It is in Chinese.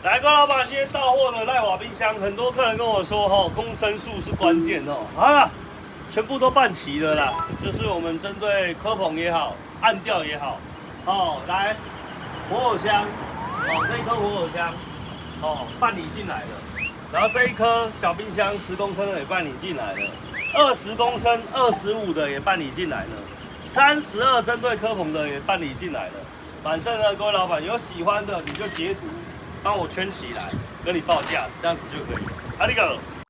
来，郭老板，今天到货的赖瓦冰箱，很多客人跟我说，公升数是关键哦。啊，全部都办齐了啦，就是我们针对科棚也好，暗吊也好，来，活火箱，这一颗活火箱，办理进来了。然后这一颗小冰箱10公升的也办理进来了，20公升、25的也办理进来了，32针对科棚的也办理进来了。反正呢，各位老板有喜欢的你就截图，帮我圈起来，跟你报价，这样子就可以了。阿里嘎多。